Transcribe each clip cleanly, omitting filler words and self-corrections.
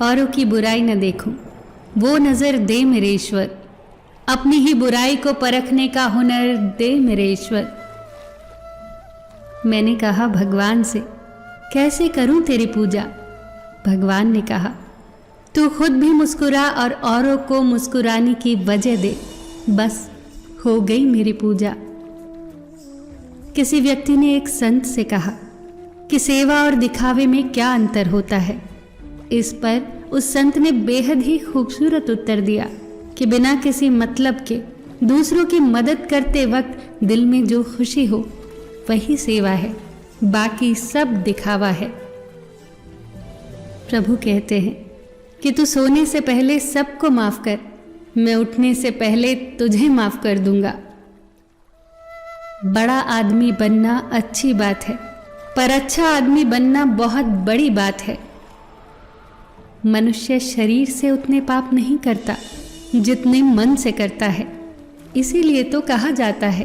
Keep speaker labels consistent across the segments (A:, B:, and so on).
A: औरों की बुराई न देखूं, वो नज़र दे मेरे ईश्वर। अपनी ही बुराई को परखने का हुनर दे मेरे ईश्वर। मैंने कहा भगवान से, कैसे करूं तेरी पूजा? भगवान ने कहा, तू खुद भी मुस्कुरा और औरों को मुस्कुराने की वजह दे, बस हो गई मेरी पूजा। किसी व्यक्ति ने एक संत से कहा कि सेवा और दिखावे में क्या अंतर होता है। इस पर उस संत ने बेहद ही खूबसूरत उत्तर दिया कि बिना किसी मतलब के दूसरों की मदद करते वक्त दिल में जो खुशी हो वही सेवा है, बाकी सब दिखावा है। प्रभु कहते हैं कि तू सोने से पहले सबको माफ कर, मैं उठने से पहले तुझे माफ कर दूंगा। बड़ा आदमी बनना अच्छी बात है, पर अच्छा आदमी बनना बहुत बड़ी बात है। मनुष्य शरीर से उतने पाप नहीं करता जितने मन से करता है। इसीलिए तो कहा जाता है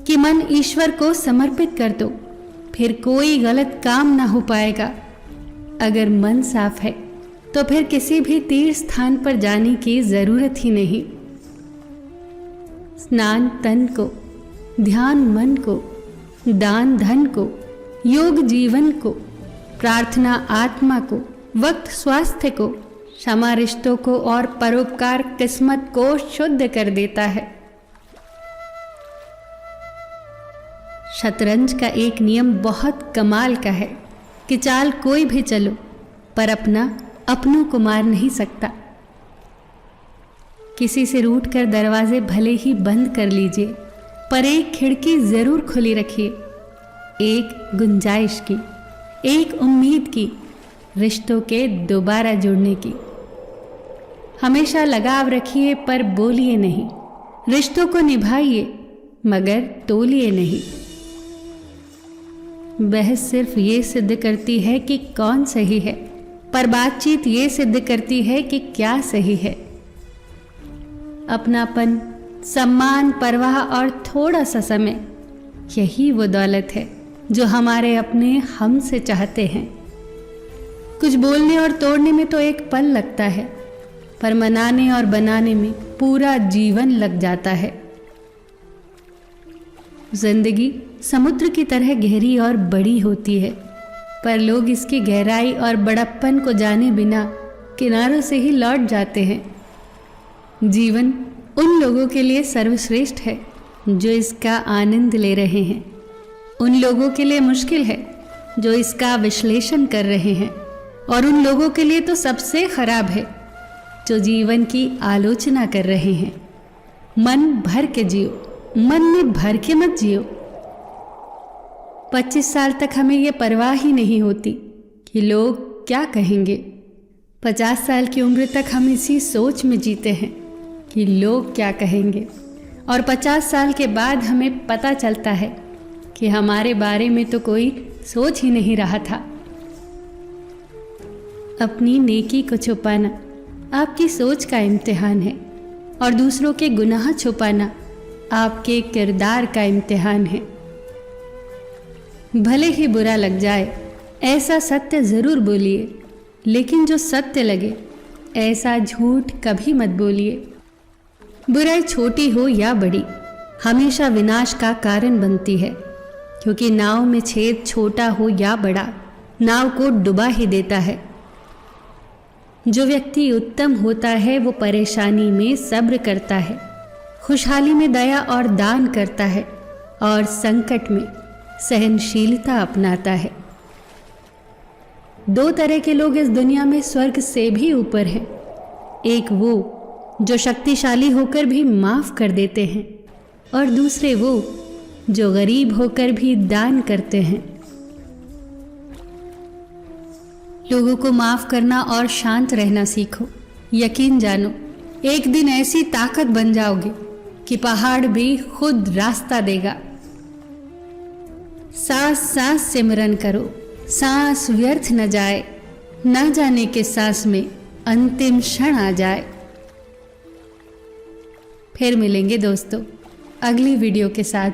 A: कि मन ईश्वर को समर्पित कर दो, फिर कोई गलत काम ना हो पाएगा। अगर मन साफ है तो फिर किसी भी तीर्थ स्थान पर जाने की जरूरत ही नहीं। स्नान तन को, ध्यान मन को, दान धन को, योग जीवन को, प्रार्थना आत्मा को, वक्त स्वास्थ्य को, क्षमा रिश्तों को और परोपकार किस्मत को शुद्ध कर देता है। शतरंज का एक नियम बहुत कमाल का है कि चाल कोई भी चलो, पर अपनों को मार नहीं सकता। किसी से रूठ कर दरवाजे भले ही बंद कर लीजिए, पर एक खिड़की जरूर खुली रखिए, एक गुंजाइश की, एक उम्मीद की, रिश्तों के दोबारा जुड़ने की। हमेशा लगाव रखिए पर बोलिए नहीं, रिश्तों को निभाइए मगर तोलिए नहीं। बहस सिर्फ ये सिद्ध करती है कि कौन सही है, पर बातचीत ये सिद्ध करती है कि क्या सही है। अपनापन, सम्मान, परवाह और थोड़ा सा समय, यही वो दौलत है जो हमारे अपने हमसे चाहते हैं। कुछ बोलने और तोड़ने में तो एक पल लगता है, पर मनाने और बनाने में पूरा जीवन लग जाता है। जिंदगी समुद्र की तरह गहरी और बड़ी होती है, पर लोग इसकी गहराई और बड़प्पन को जाने बिना किनारों से ही लौट जाते हैं। जीवन उन लोगों के लिए सर्वश्रेष्ठ है जो इसका आनंद ले रहे हैं, उन लोगों के लिए मुश्किल है जो इसका विश्लेषण कर रहे हैं, और उन लोगों के लिए तो सबसे खराब है जो जीवन की आलोचना कर रहे हैं। मन भर के जियो, मन में भर के मत जियो। 25 साल तक हमें यह परवाह ही नहीं होती कि लोग क्या कहेंगे। 50 साल की उम्र तक हम इसी सोच में जीते हैं कि लोग क्या कहेंगे, और 50 साल के बाद हमें पता चलता है कि हमारे बारे में तो कोई सोच ही नहीं रहा था। अपनी नेकी को छुपाना आपकी सोच का इम्तिहान है, और दूसरों के गुनाह छुपाना आपके किरदार का इम्तिहान है। भले ही बुरा लग जाए, ऐसा सत्य ज़रूर बोलिए, लेकिन जो सत्य लगे ऐसा झूठ कभी मत बोलिए। बुराई छोटी हो या बड़ी, हमेशा विनाश का कारण बनती है, क्योंकि नाव में छेद छोटा हो या बड़ा, नाव को डुबा ही देता है। जो व्यक्ति उत्तम होता है वो परेशानी में सब्र करता है, खुशहाली में दया और दान करता है, और संकट में सहनशीलता अपनाता है। 2 तरह के लोग इस दुनिया में स्वर्ग से भी ऊपर हैं। एक वो जो शक्तिशाली होकर भी माफ कर देते हैं, और दूसरे वो जो गरीब होकर भी दान करते हैं। लोगों को माफ करना और शांत रहना सीखो। यकीन जानो, एक दिन ऐसी ताकत बन जाओगे कि पहाड़ भी खुद रास्ता देगा। सांस सांस सिमरन करो, सांस व्यर्थ न जाए, न जाने के सांस में अंतिम क्षण आ जाए। फिर मिलेंगे दोस्तों अगली वीडियो के साथ।